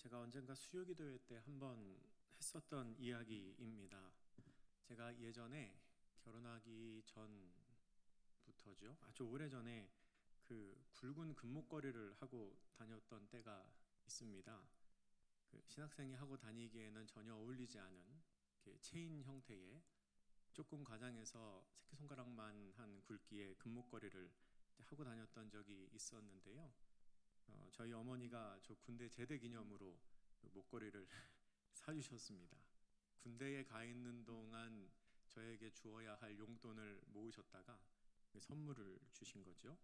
제가 언젠가 수요기도회 때 한번 했었던 이야기입니다. 제가 예전에 결혼하기 전부터죠. 아주 오래전에 그 굵은 금목걸이를 하고 다녔던 때가 있습니다. 그 신학생이 하고 다니기에는 전혀 어울리지 않은 이렇게 체인 형태의 조금 과장해서 새끼손가락만 한 굵기의 금목걸이를 하고 다녔던 적이 있었는데요. 저희 어머니가 저 군대 제대 기념으로 그 목걸이를 사주셨습니다. 군대에 가 있는 동안 저에게 주어야 할 용돈을 모으셨다가 그 선물을 주신 거죠.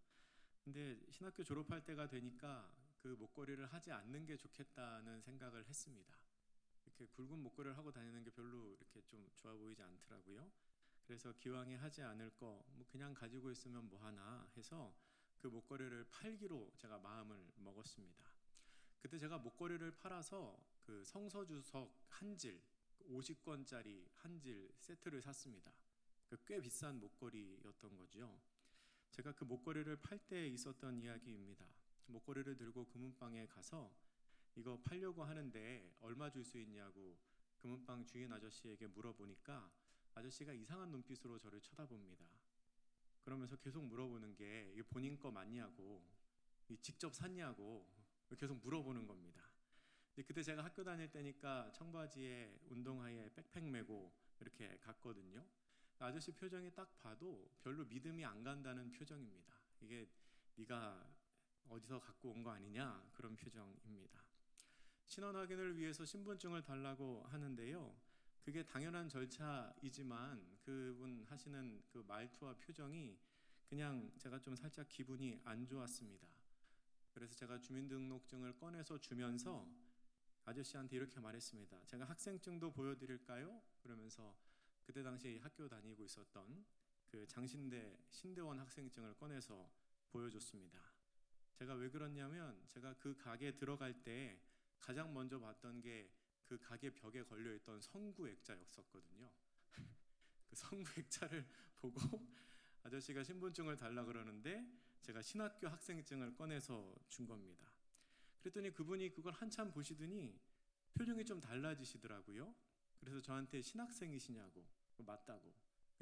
근데 신학교 졸업할 때가 되니까 그 목걸이를 하지 않는 게 좋겠다는 생각을 했습니다. 이렇게 굵은 목걸이를 하고 다니는 게 별로 이렇게 좀 좋아 보이지 않더라고요. 그래서 기왕에 하지 않을 거 뭐 그냥 가지고 있으면 뭐 하나 해서 그 목걸이를 팔기로 제가 마음을 먹었습니다. 그때 제가 목걸이를 팔아서 그 성서주석 한 질, 50권짜리 한 질 세트를 샀습니다. 꽤 비싼 목걸이였던 거죠. 제가 그 목걸이를 팔 때 있었던 이야기입니다. 목걸이를 들고 금은방에 가서 이거 팔려고 하는데 얼마 줄 수 있냐고 금은방 주인 아저씨에게 물어보니까 아저씨가 이상한 눈빛으로 저를 쳐다봅니다. 그러면서 계속 물어보는 게 이게 본인 거 맞냐고, 직접 샀냐고 계속 물어보는 겁니다. 근데 그때 제가 학교 다닐 때니까 청바지에 운동화에 백팩 메고 이렇게 갔거든요. 아저씨 표정이 딱 봐도 별로 믿음이 안 간다는 표정입니다. 이게 네가 어디서 갖고 온 거 아니냐 그런 표정입니다. 신원 확인을 위해서 신분증을 달라고 하는데요. 그게 당연한 절차이지만 그분 하시는 그 말투와 표정이 그냥 제가 좀 살짝 기분이 안 좋았습니다. 그래서 제가 주민등록증을 꺼내서 주면서 아저씨한테 이렇게 말했습니다. 제가 학생증도 보여드릴까요? 그러면서 그때 당시 학교 다니고 있었던 그 장신대 신대원 학생증을 꺼내서 보여줬습니다. 제가 왜 그러냐면 제가 그 가게 들어갈 때 가장 먼저 봤던 게 그 가게 벽에 걸려있던 성구 액자였었거든요. 그 성구 액자를 보고 아저씨가 신분증을 달라 그러는데 제가 신학교 학생증을 꺼내서 준 겁니다. 그랬더니 그분이 그걸 한참 보시더니 표정이 좀 달라지시더라고요. 그래서 저한테 신학생이시냐고, 맞다고,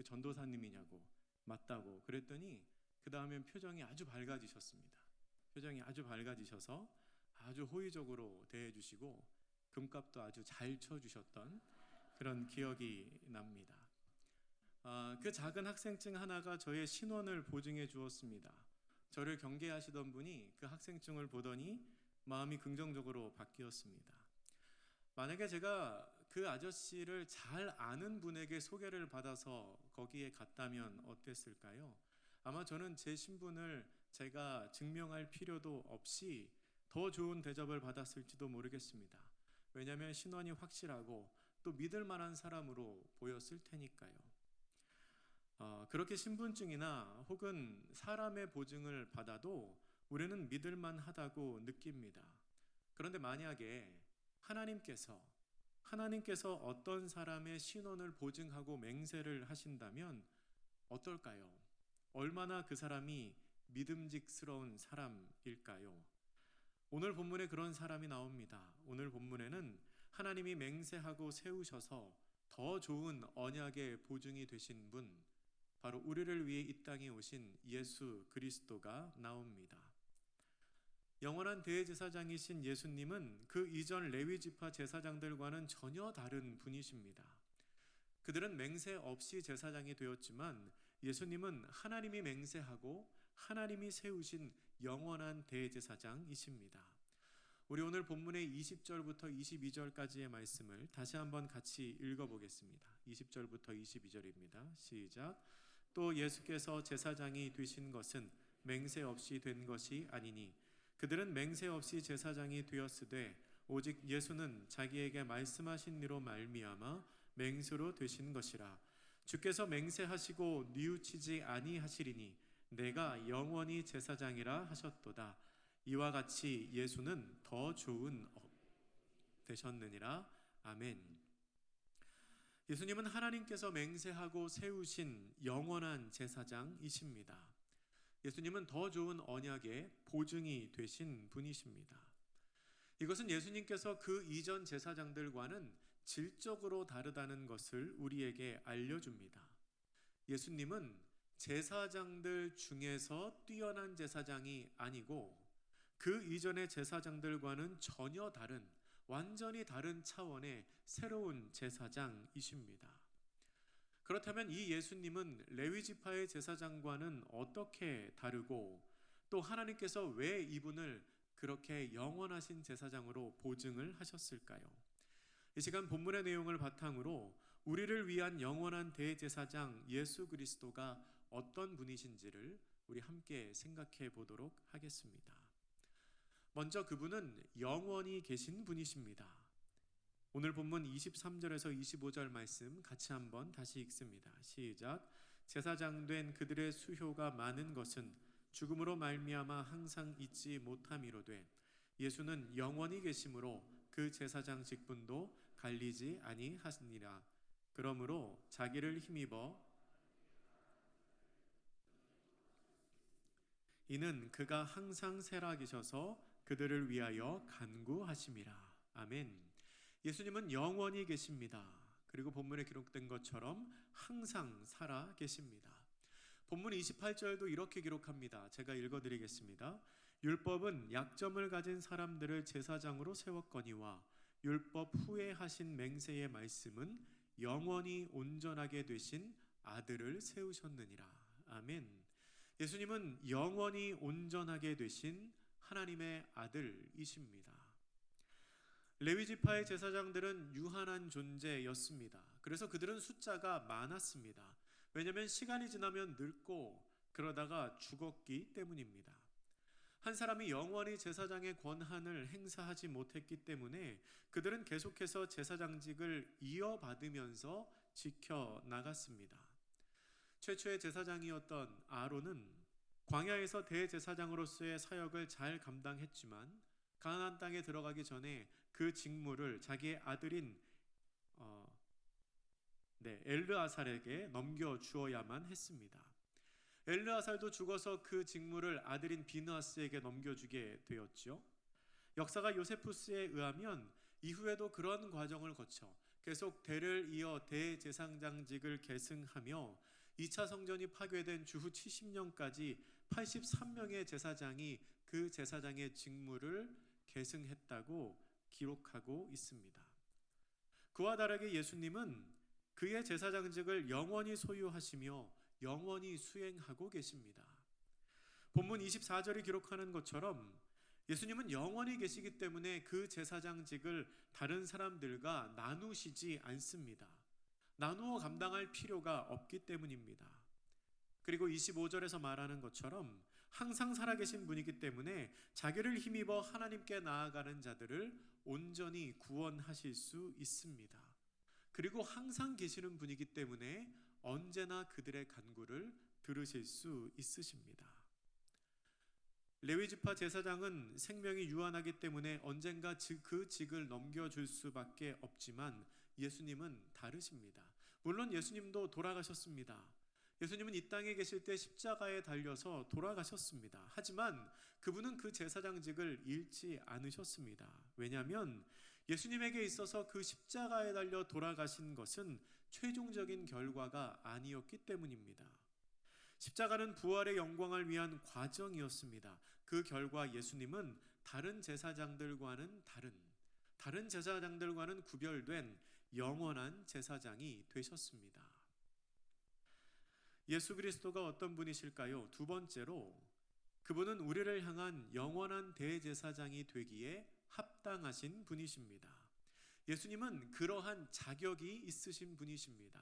전도사님이냐고, 맞다고 그랬더니 그 다음엔 표정이 아주 밝아지셨습니다. 표정이 아주 밝아지셔서 아주 호의적으로 대해주시고 금값도 아주 잘 쳐주셨던 그런 기억이 납니다. 그 작은 학생증 하나가 저의 신원을 보증해 주었습니다. 저를 경계하시던 분이 그 학생증을 보더니 마음이 긍정적으로 바뀌었습니다. 만약에 제가 그 아저씨를 잘 아는 분에게 소개를 받아서 거기에 갔다면 어땠을까요? 아마 저는 제 신분을 제가 증명할 필요도 없이 더 좋은 대접을 받았을지도 모르겠습니다. 왜냐하면 신원이 확실하고 또 믿을 만한 사람으로 보였을 테니까요. 그렇게 신분증이나 혹은 사람의 보증을 받아도 우리는 믿을 만하다고 느낍니다. 그런데 만약에 하나님께서 어떤 사람의 신원을 보증하고 맹세를 하신다면 어떨까요? 얼마나 그 사람이 믿음직스러운 사람일까요? 오늘 본문에 그런 사람이 나옵니다. 오늘 본문에는 하나님이 맹세하고 세우셔서 더 좋은 언약의 보증이 되신 분, 바로 우리를 위해 이 땅에 오신 예수 그리스도가 나옵니다. 영원한 대제사장이신 예수님은 그 이전 레위지파 제사장들과는 전혀 다른 분이십니다. 그들은 맹세 없이 제사장이 되었지만 예수님은 하나님이 맹세하고 하나님이 세우신 영원한 대제사장이십니다. 우리 오늘 본문의 20절부터 22절까지의 말씀을 다시 한번 같이 읽어보겠습니다. 20절부터 22절입니다. 시작. 또 예수께서 제사장이 되신 것은 맹세 없이 된 것이 아니니 그들은 맹세 없이 제사장이 되었으되 오직 예수는 자기에게 말씀하신 이로 말미암아 맹세로 되신 것이라. 주께서 맹세하시고 뉘우치지 아니하시리니 내가 영원히 제사장이라 하셨도다. 이와 같이 예수는 더 좋은 되셨느니라. 아멘. 예수님은 하나님께서 맹세하고 세우신 영원한 제사장이십니다. 예수님은 더 좋은 언약의 보증이 되신 분이십니다. 이것은 예수님께서 그 이전 제사장들과는 질적으로 다르다는 것을 우리에게 알려줍니다. 예수님은 제사장들 중에서 뛰어난 제사장이 아니고 그 이전의 제사장들과는 전혀 다른, 완전히 다른 차원의 새로운 제사장이십니다. 그렇다면 이 예수님은 레위 지파의 제사장과는 어떻게 다르고 또 하나님께서 왜 이분을 그렇게 영원하신 제사장으로 보증을 하셨을까요? 이 시간 본문의 내용을 바탕으로 우리를 위한 영원한 대제사장 예수 그리스도가 어떤 분이신지를 우리 함께 생각해 보도록 하겠습니다. 먼저 그분은 영원히 계신 분이십니다. 오늘 본문 23절에서 25절 말씀 같이 한번 다시 읽습니다. 시작. 제사장 된 그들의 수효가 많은 것은 죽음으로 말미암아 항상 잊지 못함이로되 예수는 영원히 계심으로 그 제사장 직분도 갈리지 아니하시니라. 그러므로 자기를 힘입어 이는 그가 항상 살아계셔서 그들을 위하여 간구하심이라. 아멘. 예수님은 영원히 계십니다. 그리고 본문에 기록된 것처럼 항상 살아 계십니다. 본문 28절도 이렇게 기록합니다. 제가 읽어드리겠습니다. 율법은 약점을 가진 사람들을 제사장으로 세웠거니와 율법 후에 하신 맹세의 말씀은 영원히 온전하게 되신 아들을 세우셨느니라. 아멘. 예수님은 영원히 온전하게 되신 하나님의 아들이십니다. 레위 지파의 제사장들은 유한한 존재였습니다. 그래서 그들은 숫자가 많았습니다. 왜냐하면 시간이 지나면 늙고 그러다가 죽었기 때문입니다. 한 사람이 영원히 제사장의 권한을 행사하지 못했기 때문에 그들은 계속해서 제사장직을 이어받으면서 지켜나갔습니다. 최초의 제사장이었던 아론은 광야에서 대제사장으로서의 사역을 잘 감당했지만 가나안 땅에 들어가기 전에 그 직무를 자기의 아들인 엘르아살에게 넘겨주어야만 했습니다. 엘르아살도 죽어서 그 직무를 아들인 비느하스에게 넘겨주게 되었죠. 역사가 요세푸스에 의하면 이후에도 그런 과정을 거쳐 계속 대를 이어 대제사장직을 계승하며 2차 성전이 파괴된 주후 70년까지 83명의 제사장이 그 제사장의 직무를 계승했다고 기록하고 있습니다. 그와 다르게 예수님은 그의 제사장직을 영원히 소유하시며 영원히 수행하고 계십니다. 본문 24절이 기록하는 것처럼 예수님은 영원히 계시기 때문에 그 제사장직을 다른 사람들과 나누시지 않습니다. 나누어 감당할 필요가 없기 때문입니다. 그리고 25절에서 말하는 것처럼 항상 살아계신 분이기 때문에 자기를 힘입어 하나님께 나아가는 자들을 온전히 구원하실 수 있습니다. 그리고 항상 계시는 분이기 때문에 언제나 그들의 간구를 들으실 수 있으십니다. 레위지파 제사장은 생명이 유한하기 때문에 언젠가 그 직을 넘겨줄 수밖에 없지만 예수님은 다르십니다. 물론 예수님도 돌아가셨습니다. 예수님은 이 땅에 계실 때 십자가에 달려서 돌아가셨습니다. 하지만 그분은 그 제사장직을 잃지 않으셨습니다. 왜냐하면 예수님에게 있어서 그 십자가에 달려 돌아가신 것은 최종적인 결과가 아니었기 때문입니다. 십자가는 부활의 영광을 위한 과정이었습니다. 그 결과 예수님은 다른 제사장들과는 다른 제사장들과는 구별된 영원한 제사장이 되셨습니다. 예수 그리스도가 어떤 분이실까요? 두 번째로 그분은 우리를 향한 영원한 대제사장이 되기에 합당하신 분이십니다. 예수님은 그러한 자격이 있으신 분이십니다.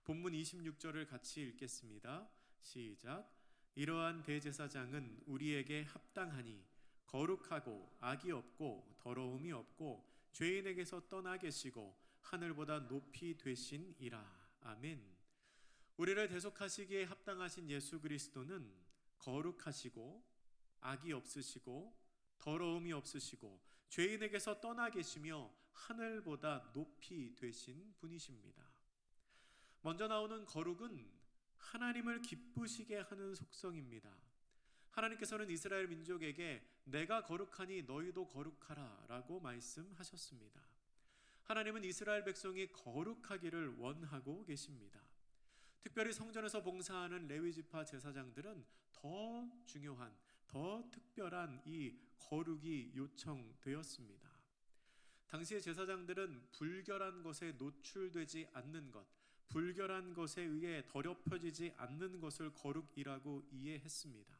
본문 26절을 같이 읽겠습니다. 시작. 이러한 대제사장은 우리에게 합당하니 거룩하고 악이 없고 더러움이 없고 죄인에게서 떠나 계시고 하늘보다 높이 되신이라. 아멘. 우리를 대속하시기에 합당하신 예수 그리스도는 거룩하시고 악이 없으시고 더러움이 없으시고 죄인에게서 떠나 계시며 하늘보다 높이 되신 분이십니다. 먼저 나오는 거룩은 하나님을 기쁘시게 하는 속성입니다. 하나님께서는 이스라엘 민족에게 내가 거룩하니 너희도 거룩하라 라고 말씀하셨습니다. 하나님은 이스라엘 백성이 거룩하기를 원하고 계십니다. 특별히 성전에서 봉사하는 레위지파 제사장들은 더 중요한, 더 특별한 이 거룩이 요청되었습니다. 당시의 제사장들은 불결한 것에 노출되지 않는 것, 불결한 것에 의해 더럽혀지지 않는 것을 거룩이라고 이해했습니다.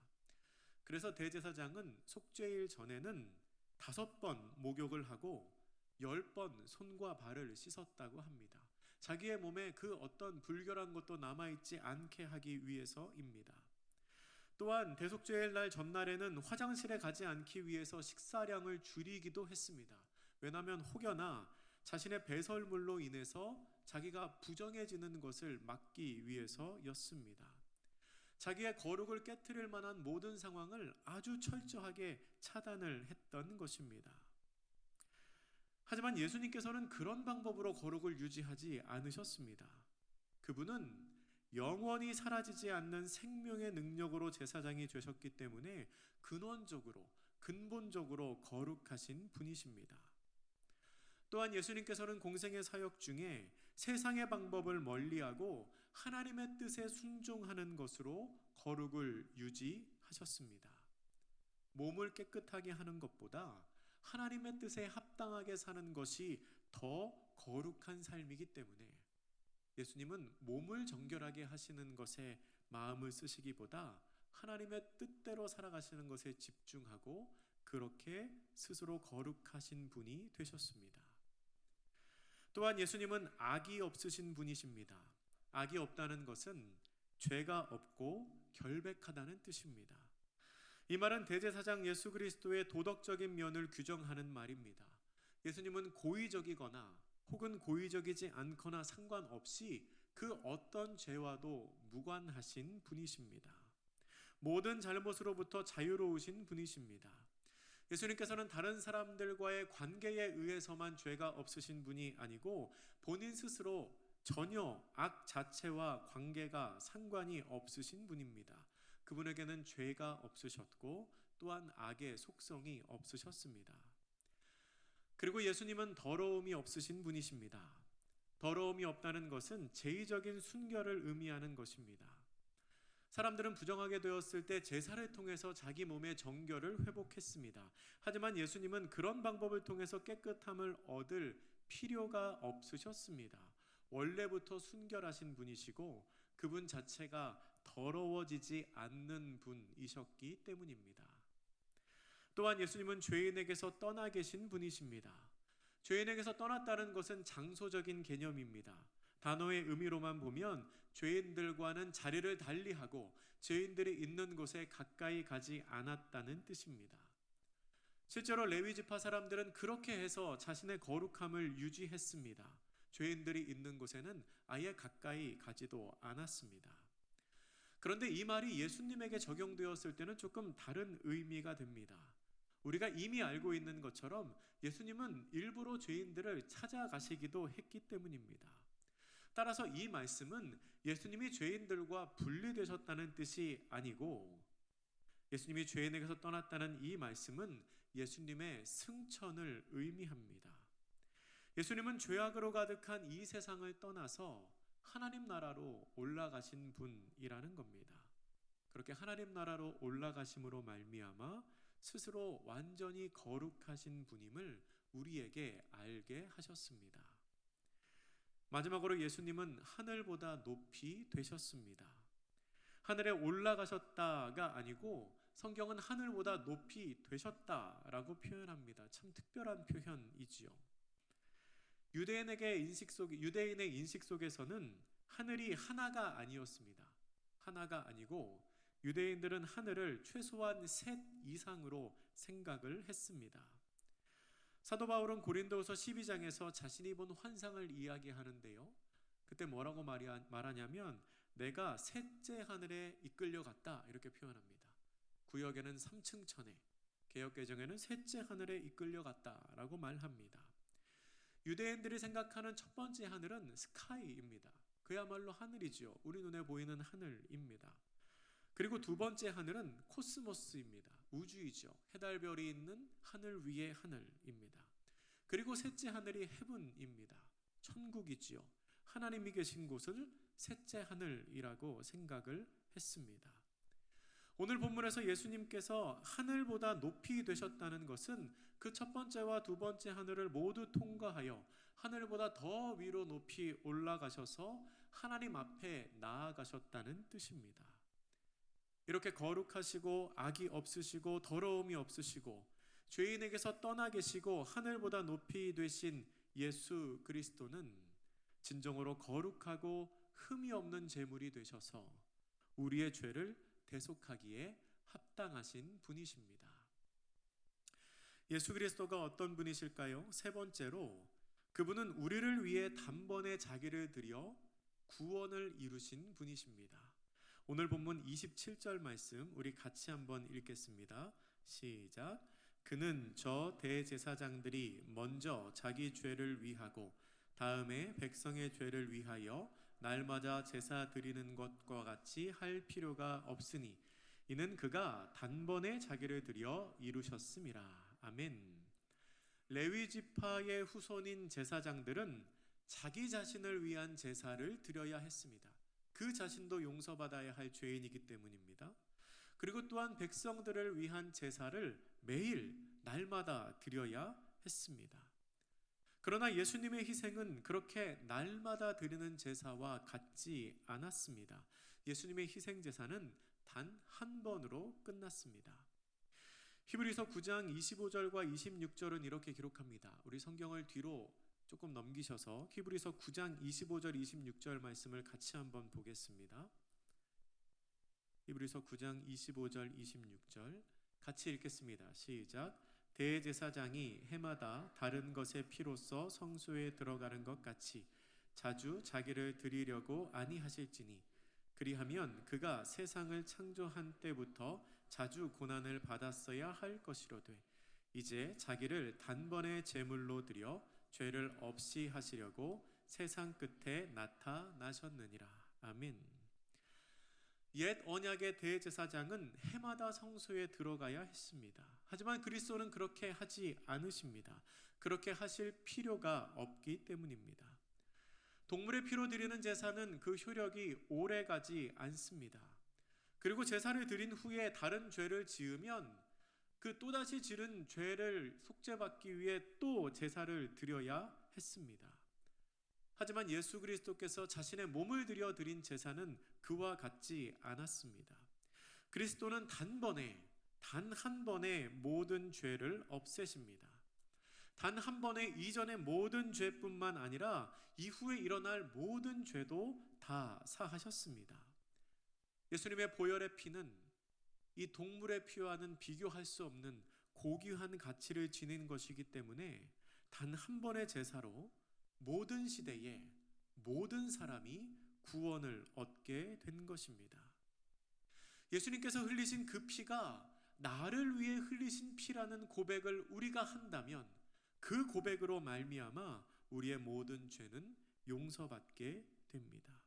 그래서 대제사장은 속죄일 전에는 5번 목욕을 하고 10번 손과 발을 씻었다고 합니다. 자기의 몸에 그 어떤 불결한 것도 남아있지 않게 하기 위해서입니다. 또한 대속죄일 날 전날에는 화장실에 가지 않기 위해서 식사량을 줄이기도 했습니다. 왜냐하면 혹여나 자신의 배설물로 인해서 자기가 부정해지는 것을 막기 위해서였습니다. 자기의 거룩을 깨트릴 만한 모든 상황을 아주 철저하게 차단을 했던 것입니다. 하지만 예수님께서는 그런 방법으로 거룩을 유지하지 않으셨습니다. 그분은 영원히 사라지지 않는 생명의 능력으로 제사장이 되셨기 때문에 근본적으로 거룩하신 분이십니다. 또한 예수님께서는 공생의 사역 중에 세상의 방법을 멀리하고 하나님의 뜻에 순종하는 것으로 거룩을 유지하셨습니다. 몸을 깨끗하게 하는 것보다 하나님의 뜻에 합당하게 사는 것이 더 거룩한 삶이기 때문에 예수님은 몸을 정결하게 하시는 것에 마음을 쓰시기보다 하나님의 뜻대로 살아가시는 것에 집중하고 그렇게 스스로 거룩하신 분이 되셨습니다. 또한 예수님은 악이 없으신 분이십니다. 악이 없다는 것은 죄가 없고 결백하다는 뜻입니다. 이 말은 대제사장 예수 그리스도의 도덕적인 면을 규정하는 말입니다. 예수님은 고의적이거나 혹은 고의적이지 않거나 상관없이 그 어떤 죄와도 무관하신 분이십니다. 모든 잘못으로부터 자유로우신 분이십니다. 예수님께서는 다른 사람들과의 관계에 의해서만 죄가 없으신 분이 아니고 본인 스스로 전혀 악 자체와 관계가 상관이 없으신 분입니다. 그분에게는 죄가 없으셨고 또한 악의 속성이 없으셨습니다. 그리고 예수님은 더러움이 없으신 분이십니다. 더러움이 없다는 것은 제의적인 순결을 의미하는 것입니다. 사람들은 부정하게 되었을 때 제사를 통해서 자기 몸의 정결을 회복했습니다. 하지만 예수님은 그런 방법을 통해서 깨끗함을 얻을 필요가 없으셨습니다. 원래부터 순결하신 분이시고 그분 자체가 더러워지지 않는 분이셨기 때문입니다. 또한 예수님은 죄인에게서 떠나 계신 분이십니다. 죄인에게서 떠났다는 것은 장소적인 개념입니다. 단어의 의미로만 보면 죄인들과는 자리를 달리하고 죄인들이 있는 곳에 가까이 가지 않았다는 뜻입니다. 실제로 레위지파 사람들은 그렇게 해서 자신의 거룩함을 유지했습니다. 죄인들이 있는 곳에는 아예 가까이 가지도 않았습니다. 그런데 이 말이 예수님에게 적용되었을 때는 조금 다른 의미가 됩니다. 우리가 이미 알고 있는 것처럼 예수님은 일부러 죄인들을 찾아가시기도 했기 때문입니다. 따라서 이 말씀은 예수님이 죄인들과 분리되셨다는 뜻이 아니고 예수님이 죄인에게서 떠났다는 이 말씀은 예수님의 승천을 의미합니다. 예수님은 죄악으로 가득한 이 세상을 떠나서 하나님 나라로 올라가신 분이라는 겁니다. 그렇게 하나님 나라로 올라가심으로 말미암아 스스로 완전히 거룩하신 분임을 우리에게 알게 하셨습니다. 마지막으로 예수님은 하늘보다 높이 되셨습니다. 하늘에 올라가셨다가 아니고 성경은 하늘보다 높이 되셨다라고 표현합니다. 참 특별한 표현이지요. 유대인의 인식 속에서는 하늘이 하나가 아니었습니다. 하나가 아니고 유대인들은 하늘을 최소한 셋 이상으로 생각을 했습니다. 사도 바울은 고린도후서 12장에서 자신이 본 환상을 이야기하는데요. 그때 뭐라고 말하냐면 내가 셋째 하늘에 이끌려갔다 이렇게 표현합니다. 구역에는 3층 천에, 개역개정에는 셋째 하늘에 이끌려갔다라고 말합니다. 유대인들이 생각하는 첫 번째 하늘은 스카이입니다. 그야말로 하늘이지요. 우리 눈에 보이는 하늘입니다. 그리고 두 번째 하늘은 코스모스입니다. 우주이죠. 해달별이 있는 하늘 위의 하늘입니다. 그리고 셋째 하늘이 헤븐입니다. 천국이지요. 하나님이 계신 곳을 셋째 하늘이라고 생각을 했습니다. 오늘 본문에서 예수님께서 하늘보다 높이 되셨다는 것은 그 첫 번째와 두 번째 하늘을 모두 통과하여 하늘보다 더 위로 높이 올라가셔서 하나님 앞에 나아가셨다는 뜻입니다. 이렇게 거룩하시고 악이 없으시고 더러움이 없으시고 죄인에게서 떠나 계시고 하늘보다 높이 되신 예수 그리스도는 진정으로 거룩하고 흠이 없는 제물이 되셔서 우리의 죄를 대속하기에 합당하신 분이십니다. 예수 그리스도가 어떤 분이실까요? 세 번째로 그분은 우리를 위해 단번에 자기를 드려 구원을 이루신 분이십니다. 오늘 본문 27절 말씀 우리 같이 한번 읽겠습니다. 시작. 그는 저 대제사장들이 먼저 자기 죄를 위하고 다음에 백성의 죄를 위하여 날마다 제사 드리는 것과 같이 할 필요가 없으니 이는 그가 단번에 자기를 드려 이루셨음이라. 아멘. 레위 지파의 후손인 제사장들은 자기 자신을 위한 제사를 드려야 했습니다. 그 자신도 용서받아야 할 죄인이기 때문입니다. 그리고 또한 백성들을 위한 제사를 매일 날마다 드려야 했습니다. 그러나 예수님의 희생은 그렇게 날마다 드리는 제사와 같지 않았습니다. 예수님의 희생 제사는 단 한 번으로 끝났습니다. 히브리서 9장 25절과 26절은 이렇게 기록합니다. 우리 성경을 뒤로 조금 넘기셔서 히브리서 9장 25절 26절 말씀을 같이 한번 보겠습니다. 히브리서 9장 25절 26절 같이 읽겠습니다. 시작. 대제사장이 해마다 다른 것의 피로써 성소에 들어가는 것 같이 자주 자기를 드리려고 아니하실지니 그리하면 그가 세상을 창조한 때부터 자주 고난을 받았어야 할 것이로되 이제 자기를 단번에 제물로 드려 죄를 없이 하시려고 세상 끝에 나타나셨느니라. 아멘. 옛 언약의 대제사장은 해마다 성소에 들어가야 했습니다. 하지만 그리스도는 그렇게 하지 않으십니다. 그렇게 하실 필요가 없기 때문입니다. 동물의 피로 드리는 제사는 그 효력이 오래가지 않습니다. 그리고 제사를 드린 후에 다른 죄를 지으면 그 또다시 지른 죄를 속죄받기 위해 또 제사를 드려야 했습니다. 하지만 예수 그리스도께서 자신의 몸을 들여 드린 제사는 그와 같지 않았습니다. 그리스도는 단 한 번에 모든 죄를 없애십니다. 단 한 번에 이전의 모든 죄뿐만 아니라 이후에 일어날 모든 죄도 다 사하셨습니다. 예수님의 보혈의 피는 이 동물의 피와는 비교할 수 없는 고귀한 가치를 지닌 것이기 때문에 단 한 번의 제사로 모든 시대에 모든 사람이 구원을 얻게 된 것입니다. 예수님께서 흘리신 그 피가 나를 위해 흘리신 피라는 고백을 우리가 한다면 그 고백으로 말미암아 우리의 모든 죄는 용서받게 됩니다.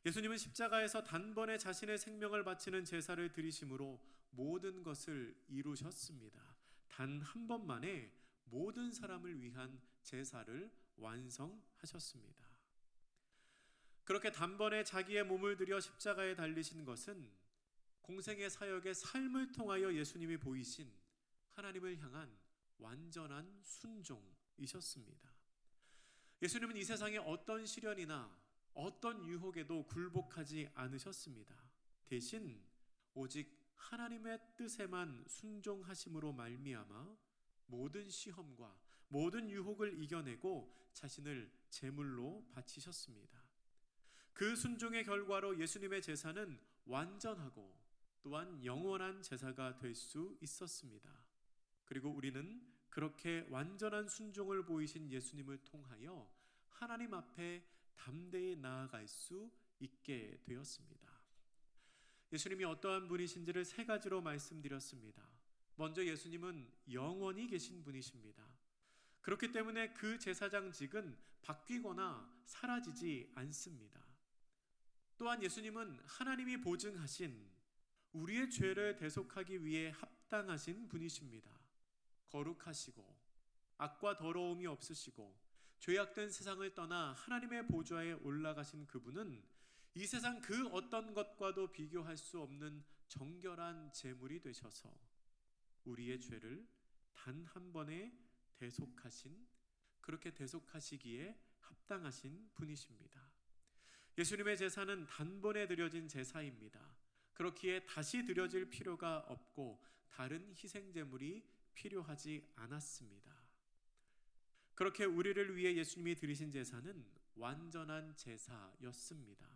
예수님은 십자가에서 단번에 자신의 생명을 바치는 제사를 드리심으로 모든 것을 이루셨습니다. 단 한 번만에 모든 사람을 위한 제사를 완성하셨습니다. 그렇게 단번에 자기의 몸을 들여 십자가에 달리신 것은 공생의 사역의 삶을 통하여 예수님이 보이신 하나님을 향한 완전한 순종이셨습니다. 예수님은 이 세상의 어떤 시련이나 어떤 유혹에도 굴복하지 않으셨습니다. 대신 오직 하나님의 뜻에만 순종하심으로 말미암아 모든 시험과 모든 유혹을 이겨내고 자신을 제물로 바치셨습니다. 그 순종의 결과로 예수님의 제사는 완전하고 또한 영원한 제사가 될 수 있었습니다. 그리고 우리는 그렇게 완전한 순종을 보이신 예수님을 통하여 하나님 앞에 담대히 나아갈 수 있게 되었습니다. 예수님이 어떠한 분이신지를 세 가지로 말씀드렸습니다. 먼저 예수님은 영원히 계신 분이십니다. 그렇기 때문에 그 제사장직은 바뀌거나 사라지지 않습니다. 또한 예수님은 하나님이 보증하신 우리의 죄를 대속하기 위해 합당하신 분이십니다. 거룩하시고 악과 더러움이 없으시고 죄악된 세상을 떠나 하나님의 보좌에 올라가신 그분은 이 세상 그 어떤 것과도 비교할 수 없는 정결한 제물이 되셔서 우리의 죄를 단 한 번에 대속하신, 그렇게 대속하시기에 합당하신 분이십니다. 예수님의 제사는 단번에 드려진 제사입니다. 그렇기에 다시 드려질 필요가 없고 다른 희생 제물이 필요하지 않았습니다. 그렇게 우리를 위해 예수님이 드리신 제사는 완전한 제사였습니다.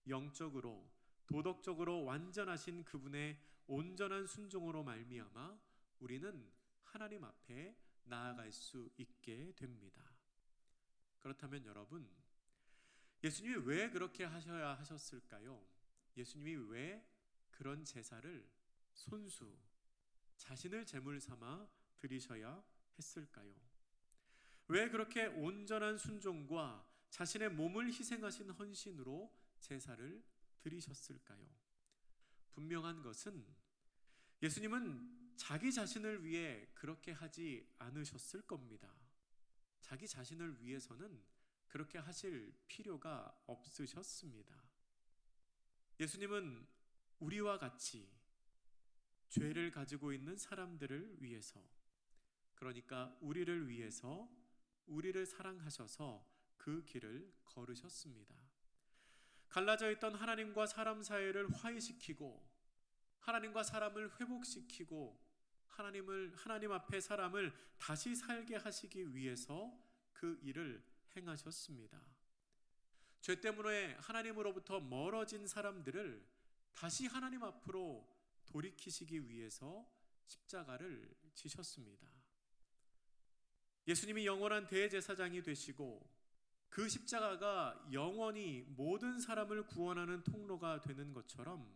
영적으로, 도덕적으로 완전하신 그분의 온전한 순종으로 말미암아 우리는 하나님 앞에 나아갈 수 있게 됩니다. 그렇다면 여러분, 예수님이 왜 그렇게 하셔야 하셨을까요? 예수님이 왜 그런 제사를 손수 자신을 제물 삼아 드리셔야 했을까요? 왜 그렇게 온전한 순종과 자신의 몸을 희생하신 헌신으로 제사를 드리셨을까요? 분명한 것은 예수님은 자기 자신을 위해 그렇게 하지 않으셨을 겁니다. 자기 자신을 위해서는 그렇게 하실 필요가 없으셨습니다. 예수님은 우리와 같이 죄를 가지고 있는 사람들을 위해서, 그러니까 우리를 위해서 우리를 사랑하셔서 그 길을 걸으셨습니다. 갈라져 있던 하나님과 사람 사이를 화해시키고 하나님과 사람을 회복시키고 하나님 앞에 사람을 다시 살게 하시기 위해서 그 일을 행하셨습니다. 죄 때문에 하나님으로부터 멀어진 사람들을 다시 하나님 앞으로 돌이키시기 위해서 십자가를 지셨습니다. 예수님이 영원한 대제사장이 되시고 그 십자가가 영원히 모든 사람을 구원하는 통로가 되는 것처럼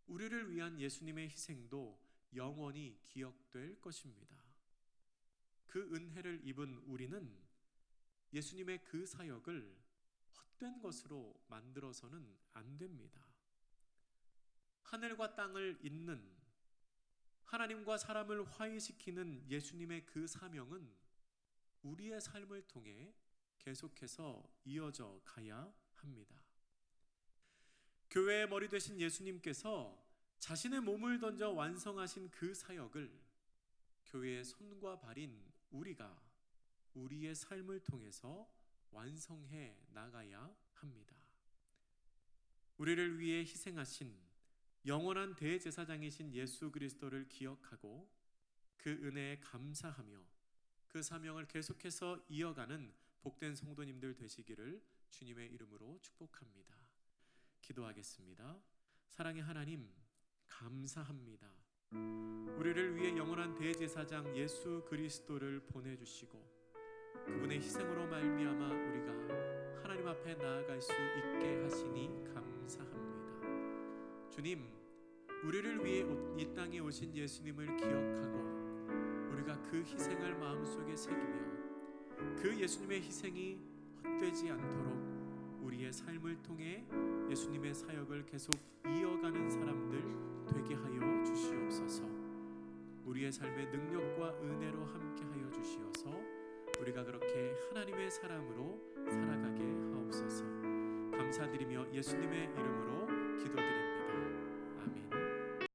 우리를 위한 예수님의 희생도 영원히 기억될 것입니다. 그 은혜를 입은 우리는 예수님의 그 사역을 헛된 것으로 만들어서는 안 됩니다. 하늘과 땅을 잇는, 하나님과 사람을 화해시키는 예수님의 그 사명은 우리의 삶을 통해 계속해서 이어져 가야 합니다. 교회의 머리 되신 예수님께서 자신의 몸을 던져 완성하신 그 사역을 교회의 손과 발인 우리가 우리의 삶을 통해서 완성해 나가야 합니다. 우리를 위해 희생하신 영원한 대제사장이신 예수 그리스도를 기억하고 그 은혜에 감사하며 그 사명을 계속해서 이어가는 복된 성도님들 되시기를 주님의 이름으로 축복합니다. 기도하겠습니다. 사랑의 하나님, 감사합니다. 우리를 위해 영원한 대제사장 예수 그리스도를 보내주시고 그분의 희생으로 말미암아 우리가 하나님 앞에 나아갈 수 있게 하시니 감사합니다. 주님, 우리를 위해 이 땅에 오신 예수님을 기억하고 우리가 그 희생을 마음속에 새기며 그 예수님의 희생이 헛되지 않도록 우리의 삶을 통해 예수님의 사역을 계속 이어가는 사람들 되게 하여 주시옵소서. 우리의 삶의 능력과 은혜로 함께 하여 주시어서 우리가 그렇게 하나님의 사람으로 살아가게 하옵소서. 감사드리며 예수님의 이름으로 기도드립니다.